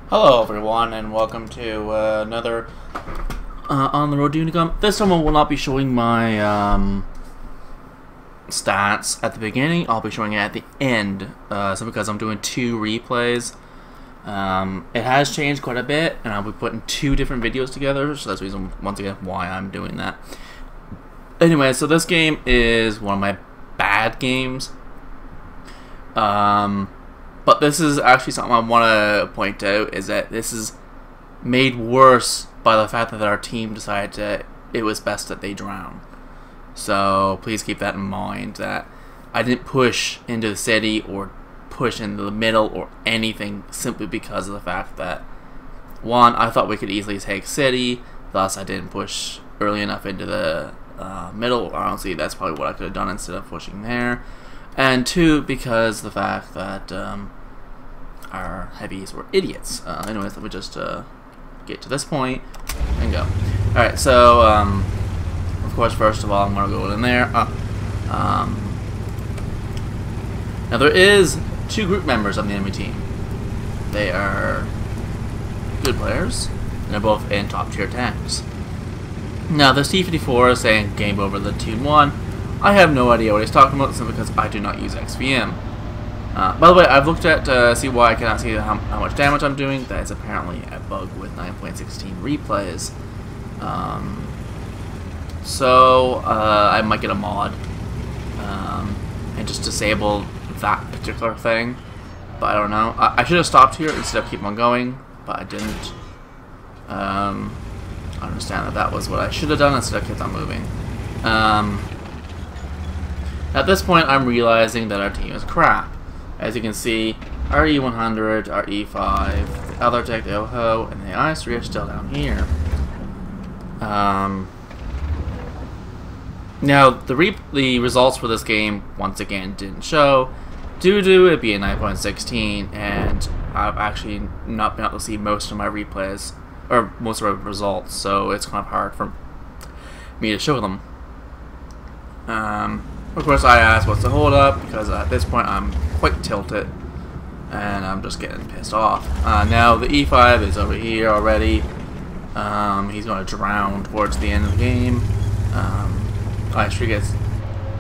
Hello everyone and welcome to another On the Road to Unicum. This time I will not be showing my stats at the beginning, I'll be showing it at the end, so because I'm doing two replays. It has changed quite a bit and I'll be putting two different videos together, so that's the reason once again why I'm doing that. Anyway, so this game is one of my bad games. But this is actually something I want to point out, is that this is made worse by the fact that our team decided that it was best that they drown. So please keep that in mind, that I didn't push into the city or push into the middle or anything simply because of the fact that, one, I thought we could easily take city, thus I didn't push early enough into the middle. Honestly, that's probably what I could have done instead of pushing there. And two, because the fact that our heavies were idiots. Anyways, let me just get to this point and go. Alright, so, of course, first of all, I'm going to go in there. Now, there is two group members on the enemy team. They are good players, and they're both in top-tier tanks. Now, this T-54 is saying game over the 2-1. I have no idea what he's talking about, simply because I do not use XVM. By the way, I've looked at see why I cannot see how much damage I'm doing. That is apparently a bug with 9.16 replays. So I might get a mod and just disable that particular thing. But I don't know. I should have stopped here instead of keep on going, but I didn't. I understand that was what I should have done instead of kept on moving. At this point, I'm realizing that our team is crap. As you can see, our E100, our E5, the other tech, the OHO, and the IS3 are still down here. Now, the results for this game, once again, didn't show, due to it being 9.16, and I've actually not been able to see most of my replays, or most of my results, so it's kind of hard for me to show them. Of course, I asked what's the hold up, because at this point I'm quite tilted and I'm just getting pissed off. Now the E5 is over here already. He's going to drown towards the end of the game. I sure gets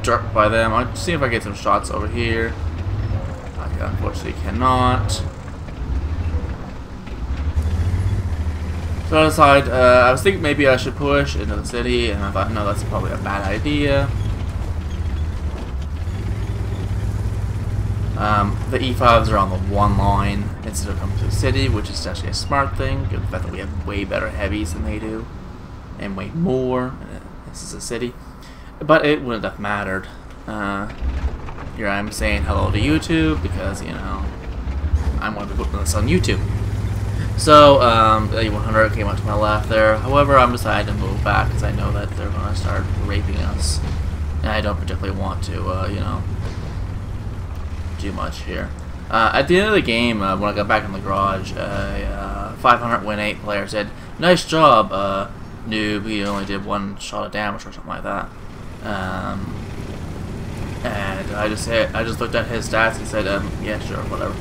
jerked by them. I'll see if I get some shots over here. I unfortunately cannot. So I decided, I was thinking maybe I should push into the city, and I thought, no, that's probably a bad idea. The E5s are on the one line instead of coming to the city, which is actually a smart thing, given the fact that we have way better heavies than they do, and way more. This is a city. But it wouldn't have mattered. Here I'm saying hello to YouTube, because, you know, I'm going to be putting this on YouTube. So, the E100 came up to my left there. However, I'm deciding to move back, because I know that they're going to start raping us. And I don't particularly want to, you know, do much here. At the end of the game, when I got back in the garage, a 500 win 8 player said, "Nice job, noob. He only did one shot of damage," or something like that. And I just looked at his stats and said, "Yeah, sure, whatever."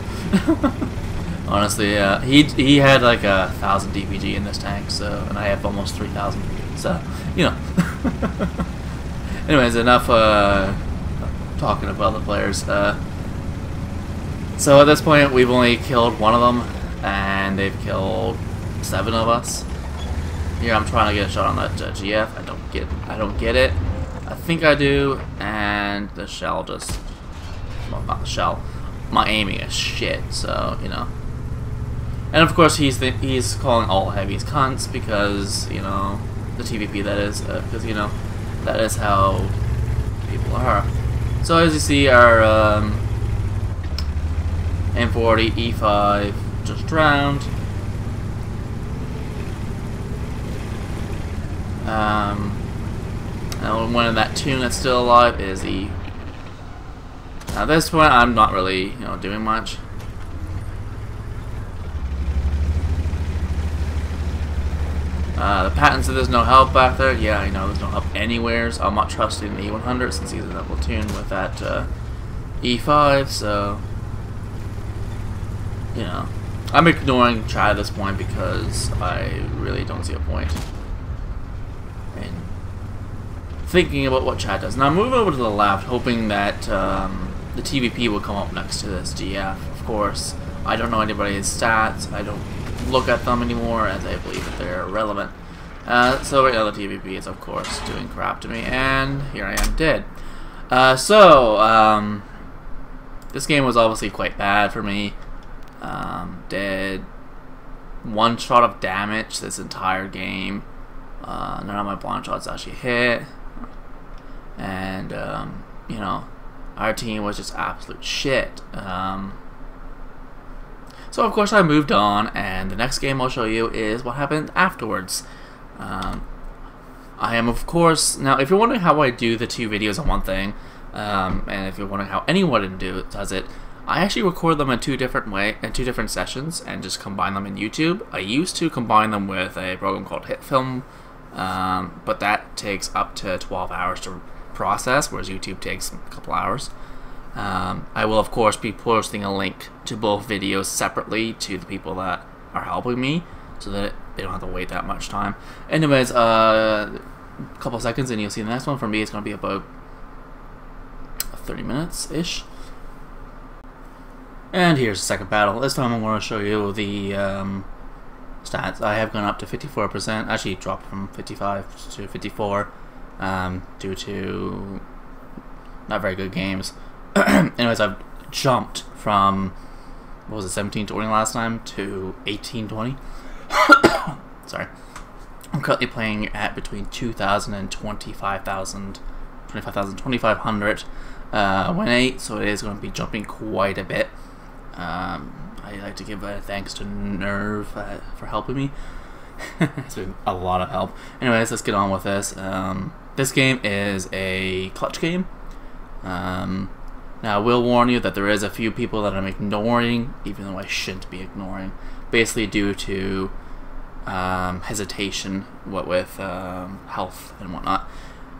Honestly, he had like 1,000 DPG in this tank, so, and I have almost 3,000. So, you know. Anyways, enough talking about the players. So at this point, we've only killed one of them, and they've killed 7 of us. Here, I'm trying to get a shot on that GF. I don't get it. I think I do, and the shell just, well, not the shell. My aiming is shit, so you know. And of course, he's calling all heavies cunts, because, you know, the TVP, that is, because, you know, that is how people are. So as you see, our M40 E5 just drowned. And one of that tune that's still alive is E. Now, at this point, I'm not really, you know, doing much. The patent said there's no help back there. Yeah, I know there's no help anywhere, so I'm not trusting the E100 since he's in a platoon with that E5, so, you know. I'm ignoring chat at this point because I really don't see a point in thinking about what chat does. Now I'm moving over to the left, hoping that the TVP will come up next to this GF. Of course, I don't know anybody's stats. I don't look at them anymore as I believe that they're irrelevant. So right now the TVP is of course doing crap to me, and here I am dead. This game was obviously quite bad for me. Did 1 shot of damage this entire game. None of my blind shots actually hit, and you know, our team was just absolute shit. So of course I moved on, and the next game I'll show you is what happened afterwards. I am of course, now if you're wondering how I do the 2 videos on one thing, and if you're wondering how anyone does it, I actually record them in 2 different sessions and just combine them in YouTube. I used to combine them with a program called HitFilm, but that takes up to 12 hours to process, whereas YouTube takes a couple hours. I will of course be posting a link to both videos separately to the people that are helping me, so that they don't have to wait that much time. Anyways, a couple seconds and you'll see the next one. For me, it's going to be about 30 minutes-ish. And here's the second battle. This time I'm going to show you the stats. I have gone up to 54%, actually dropped from 55 to 54 due to not very good games. Anyways, I've jumped from, what was it, 1720 last time to 1820. Sorry. I'm currently playing at between 2,000 and 2,500 win 8, so it is going to be jumping quite a bit. I like to give thanks to Nerve for helping me. It's been a lot of help. Anyways, let's get on with this. This game is a clutch game. Now I will warn you that there is a few people that I'm ignoring, even though I shouldn't be ignoring, basically due to hesitation, what with health and whatnot.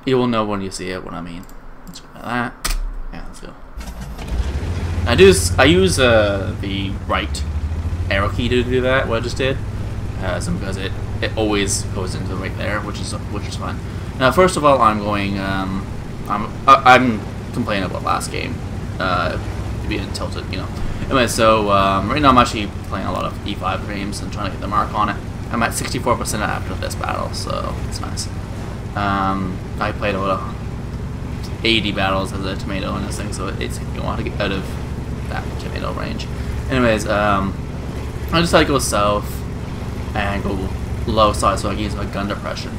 You will know when you see it what I mean. Let's go like that. Yeah, let's go. I use the right arrow key to do that. What I just did, because it always goes into right there, which is fine. Now, first of all, I'm going. I'm complaining about last game being tilted, you know. Anyway, so right now I'm actually playing a lot of E5 games and trying to get the mark on it. I'm at 64% after this battle, so it's nice. I played about 80 battles as a tomato in this thing, so you want to get out of that tomato range. Anyways, I decided to go south and go low side so I can use my gun depression.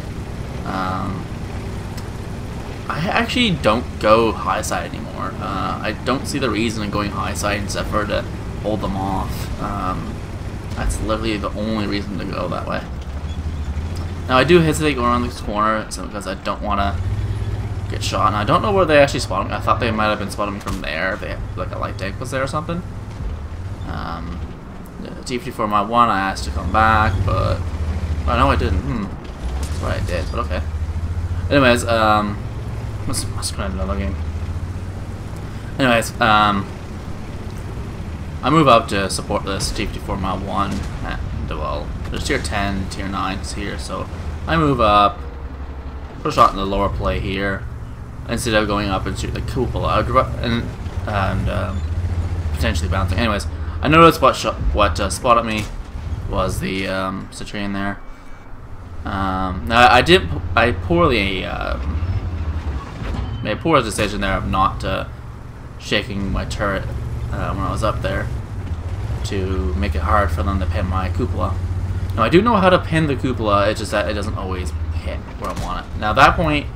I actually don't go high side anymore. I don't see the reason in going high side except for to hold them off. That's literally the only reason to go that way. Now I do hesitate going around this corner because I don't want to get shot, and I don't know where they actually spotted me. I thought they might have been spotting me from there. They like a light tank was there or something. T-54 my 1 I asked to come back, but oh no I didn't. That's what I did, but okay. Anyways, must play another game. Anyways, I move up to support this T-54 my 1, and well, there's tier 10, tier 9s here, so I move up, put a shot in the lower play here, instead of going up and shoot the cupola, and potentially bouncing. Anyways, I noticed what spotted me was the Citrian there. Now I poorly made a poor decision there of not shaking my turret when I was up there to make it hard for them to pin my cupola. Now I do know how to pin the cupola, it's just that it doesn't always hit where I want it. Now that point,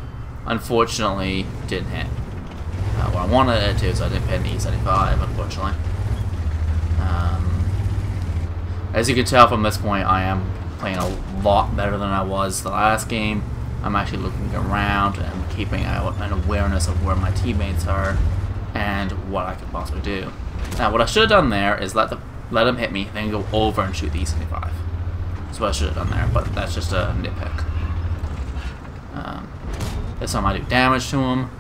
unfortunately, didn't hit where I wanted it to, so I didn't pin the E75, unfortunately. As you can tell from this point, I am playing a lot better than I was the last game. I'm actually looking around and keeping an awareness of where my teammates are and what I could possibly do. Now, what I should have done there is let them hit me, then go over and shoot the E75. That's what I should have done there, but that's just a nitpick. This time I do damage to him.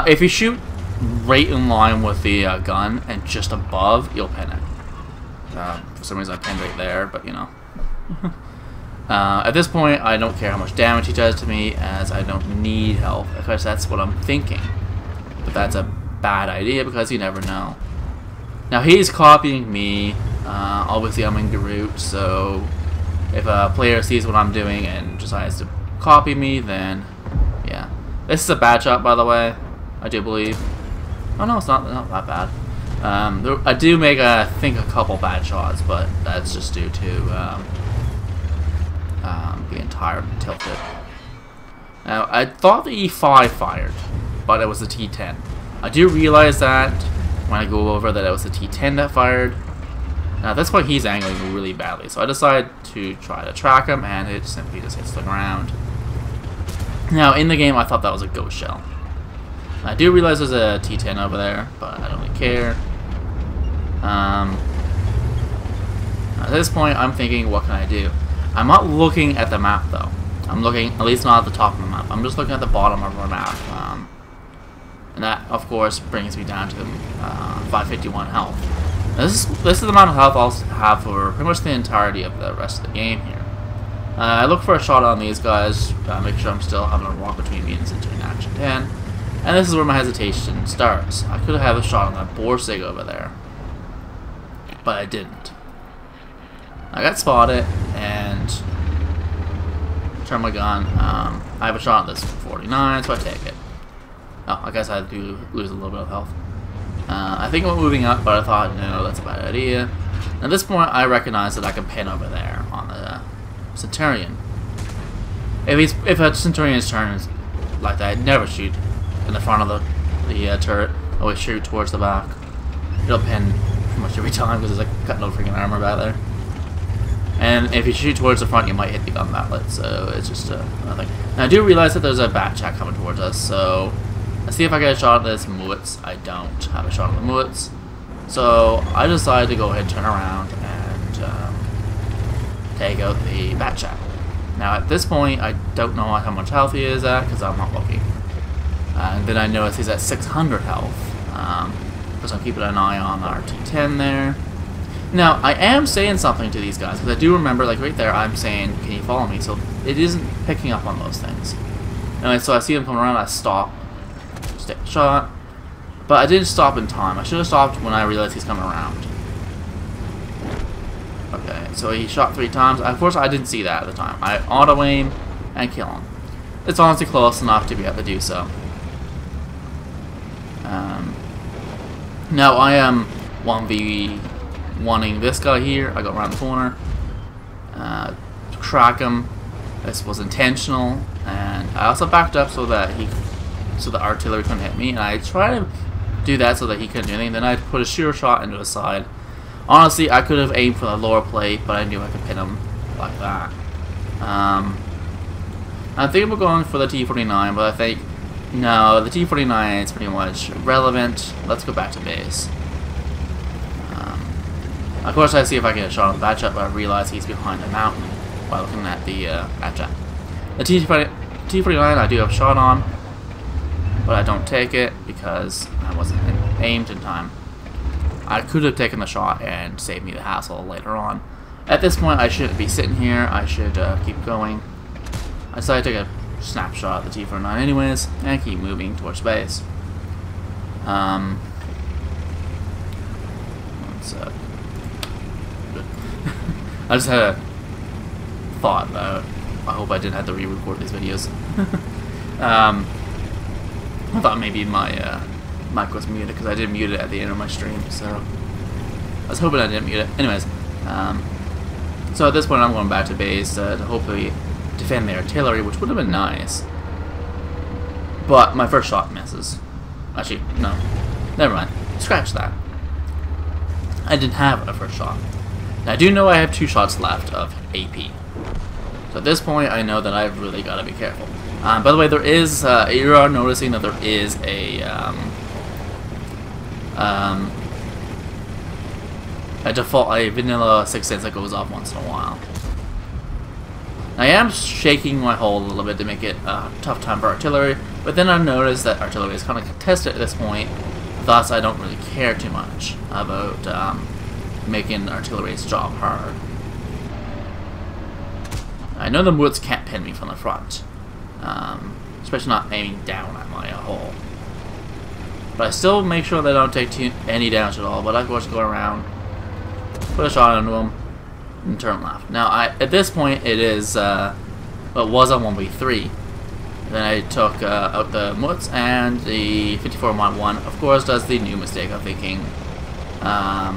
If you shoot right in line with the gun and just above, you'll pin it. For some reason I pinned right there, but you know. At this point, I don't care how much damage he does to me, as I don't need health. Of course, that's what I'm thinking. But that's a bad idea, because you never know. Now, he's copying me. Obviously, I'm in Groot, so if a player sees what I'm doing and decides to copy me, then yeah. This is a bad shot, by the way, I do believe. Oh no, it's not that bad. I do make, I think, a couple bad shots, but that's just due to being tired and tilted. Now, I thought the E5 fired, but it was the T10. I do realize that when I go over that it was the T10 that fired. Now, at this point, he's angling me really badly, so I decide to try to track him, and it simply just hits the ground. Now, in the game, I thought that was a ghost shell. I do realize there's a T10 over there, but I don't really care. At this point, I'm thinking, what can I do? I'm not looking at the map, though. I'm looking, at least not at the top of the map. I'm just looking at the bottom of our map. And that, of course, brings me down to 551 health. Now, this is the amount of health I'll have for pretty much the entirety of the rest of the game here. I look for a shot on these guys, make sure I'm still having a walk between me and entering Action 10. And this is where my hesitation starts. I could have a shot on that Borsig over there, but I didn't. I got spotted and turn my gun. I have a shot on this 49, so I take it. Oh, I guess I do lose a little bit of health. I think I'm moving up, but I thought, no, that's a bad idea. At this point, I recognize that I can pin over there on the Centurion. If a Centurion's turn is like that, I'd never shoot in the front of the turret. I always shoot towards the back. It'll pin pretty much every time because there's like got no freaking armor back there. And if you shoot towards the front, you might hit the gun mallet, so it's just another thing. Now, I do realize that there's a bat chat coming towards us, so let's see if I get a shot at this Muitz. I don't have a shot at the Muitz, so I decide to go ahead and turn around and take out the bat chat. Now, at this point, I don't know how much health he is at because I'm not looking. And then I notice he's at 600 health, because I'm keeping an eye on our T10 there. Now, I am saying something to these guys, because I do remember, like right there, I'm saying, can you follow me? So it isn't picking up on those things. Anyway, so I see them coming around, I stop, just take a shot. But I didn't stop in time. I should have stopped when I realized he's coming around. Okay, so he shot 3 times. Of course, I didn't see that at the time. I auto-aim and kill him. It's honestly close enough to be able to do so. Now, I am 1v1ing this guy here. I go around the corner, crack him. This was intentional, and I also backed up so that the artillery couldn't hit me. And I tried to do that so that he couldn't do anything. Then I put a sure shot into his side. Honestly, I could have aimed for the lower plate, but I knew I could pin him like that. I think we're going for the T49, but I think no, the T49 is pretty much irrelevant. Let's go back to base. Of course, I see if I get a shot on the bat chat, but I realize he's behind the mountain while looking at the bat chat. The T49 I do have a shot on, but I don't take it because I wasn't aimed in time. I could have taken the shot and saved me the hassle later on. At this point, I shouldn't be sitting here. I should keep going. I decided to take a snapshot of the T49 anyways, and keep moving towards base. One sec. I just had a thought about, I hope I didn't have to re-record these videos. I thought maybe my mic was muted because I did mute it at the end of my stream, so I was hoping I didn't mute it. Anyways, so at this point I'm going back to base to hopefully defend the artillery, which would have been nice. But my first shot misses. Actually, no. Never mind. Scratch that. I didn't have a first shot. Now, I do know I have 2 shots left of AP. So at this point, I know that I've really got to be careful. By the way, there is, you are noticing that there is a default, a vanilla 6 cents that goes off once in a while. I am shaking my hull a little bit to make it a tough time for artillery, but then I noticed that artillery is kind of contested at this point, thus I don't really care too much about making artillery's job hard. I know the Woods can't pin me from the front, especially not aiming down at my hole. But I still make sure they don't take any damage at all. But I of course go around, put a shot into them, and turn left. Now at this point it is it was a 1v3. Then I took out the Mutz, and the 54-1 of course does the new mistake of thinking that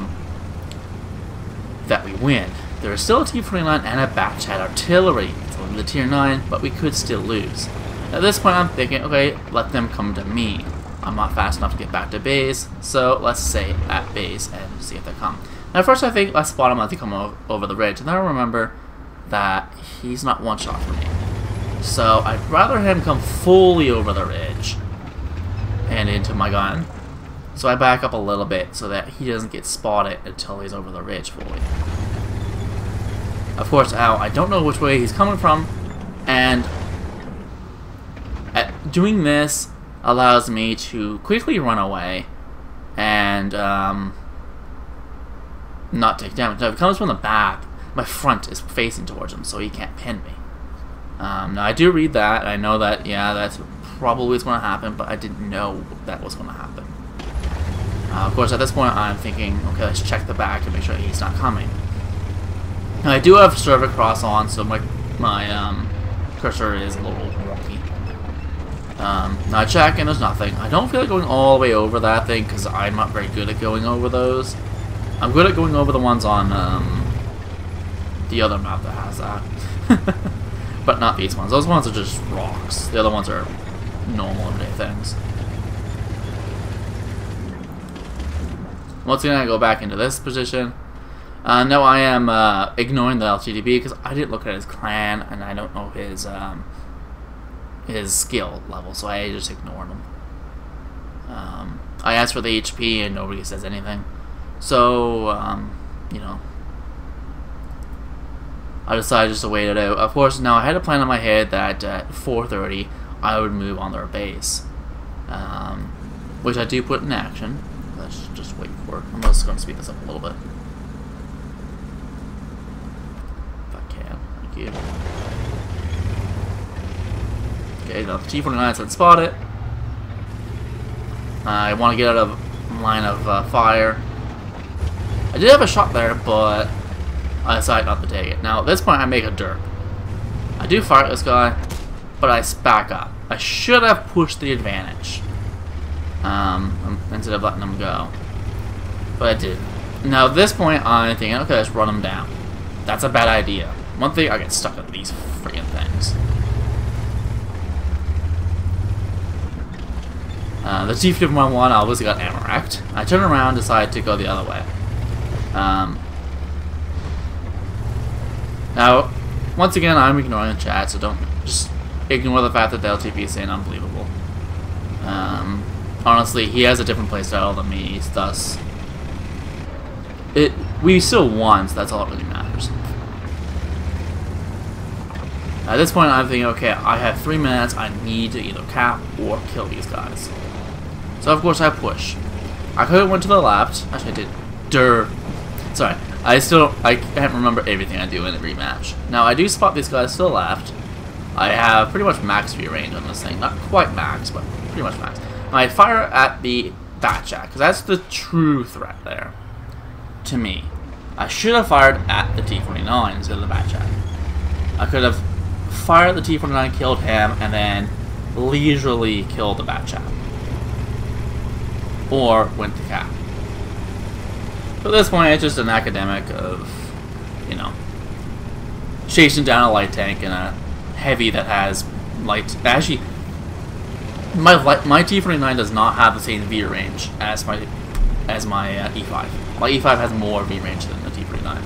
we win. There is still a T-49 and a backchat artillery. It's only the tier 9, but we could still lose. At this point I'm thinking, okay, let them come to me. I'm not fast enough to get back to base, so let's stay at base and see if they come. Now first I think I spot him as he come over the ridge, and then I remember that he's not one shot for me. So I'd rather him come fully over the ridge and into my gun. So I back up a little bit so that he doesn't get spotted until he's over the ridge fully. Of course, now I don't know which way he's coming from, and doing this allows me to quickly run away and not take damage. Now if it comes from the back, my front is facing towards him, so he can't pin me. Now I do read that, and I know that, yeah, that's probably what's going to happen, but I didn't know that was going to happen. Of course, at this point, I'm thinking, okay, let's check the back to make sure he's not coming. Now, I do have Server Cross on, so my cursor is a little wonky. Now I check, and there's nothing. I don't feel like going all the way over that thing, because I'm not very good at going over those. I'm good at going over the ones on the other map that has that. But not these ones. Those ones are just rocks. The other ones are normal everyday things. Once again, I go back into this position. No, I am ignoring the LTDB because I didn't look at his clan and I don't know his skill level, so I just ignored him. I asked for the HP and nobody says anything. So, you know, I decided just to wait it out. Of course, now I had a plan in my head that at 4:30 I would move on their base, which I do put in action. Let's just wait for it. I'm just going to speed this up a little bit. If I can. Thank you. Okay, now the T-49's been spotted. I want to get out of line of fire. I did have a shot there, but I decided not to take it. Now, at this point, I make a derp. I do fire at this guy, but I back up. I should have pushed the advantage instead of letting him go. But I didn't. Now, at this point, I'm thinking, okay, let's run him down. That's a bad idea. One thing, I get stuck at these friggin' things. The T-51 obviously got ammo racked. I turn around, decide to go the other way. Now, once again, I'm ignoring the chat, so don't just ignore the fact that the LTP is saying unbelievable. Honestly, he has a different playstyle than me, thus we still won, so that's all that really matters. At this point, I'm thinking, okay, I have 3 minutes. I need to either cap or kill these guys. So of course I push. I could have went to the left. Actually, I did. Sorry. I can't remember everything I do in the rematch. Now, I do spot these guys to the left. I have pretty much max view range on this thing. Not quite max, but pretty much max. Now, I fire at the Batchat, because that's the true threat there. To me. I should have fired at the T-49 instead of the Batchat. I could have fired at the T-49, killed him, and then leisurely killed the Batchat. Or went to cap. But at this point, it's just an academic of, you know, chasing down a light tank and a heavy that has light. Actually, my T-49 does not have the same V range as my E5. My E5 has more V range than the T-49,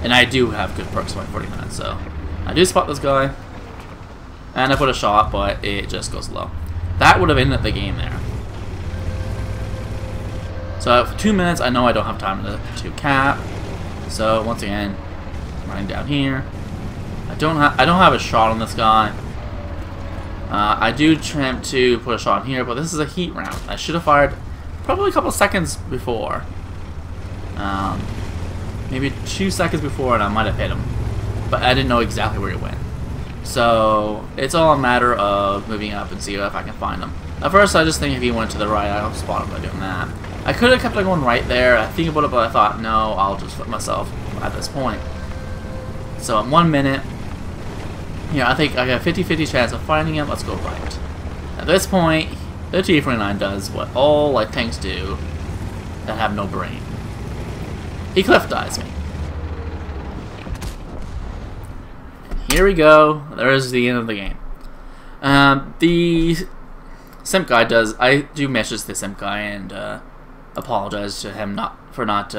and I do have good perks with my 49. So I do spot this guy, and I put a shot, but it just goes low. That would have ended the game there. So for 2 minutes, I know I don't have time to cap. So once again, I'm running down here. I don't have a shot on this guy. I do attempt to put a shot in here, but this is a heat round. I should have fired probably a couple seconds before. maybe 2 seconds before, and I might have hit him, but I didn't know exactly where he went. So it's all a matter of moving up and see if I can find him. At first, I just think if he went to the right, I'll spot him by doing that. I could have kept on going right there. I think about it, but I thought, no, I'll just flip myself at this point. So in 1 minute, I think I got a 50-50 chance of finding him. Let's go right. At this point, the T-49 does what all like tanks do that have no brain. He cliff dives me. Here we go. There's the end of the game. The simp guy does. I do message the simp guy and apologize to him for not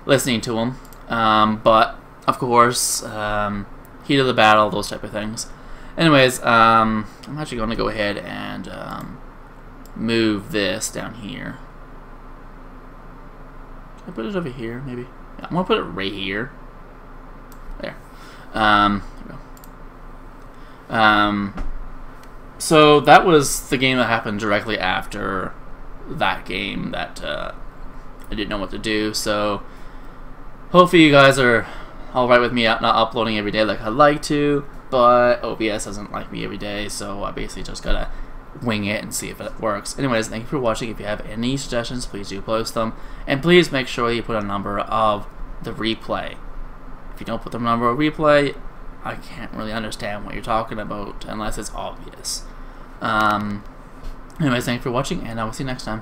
listening to him. But of course, heat of the battle, those type of things. Anyways, I'm actually going to go ahead and move this down here. Can I put it over here, maybe? Yeah, I'm going to put it right here. There. There we go. So that was the game that happened directly after that game that I didn't know what to do. So hopefully you guys are alright with me not uploading every day like I'd like to, but OBS doesn't like me every day, so I basically just gotta wing it and see if it works. Anyways, thank you for watching. If you have any suggestions, please do post them, and please make sure you put a number of the replay. If you don't put the number of replay, I can't really understand what you're talking about unless it's obvious. Anyways, thank you for watching, and I will see you next time.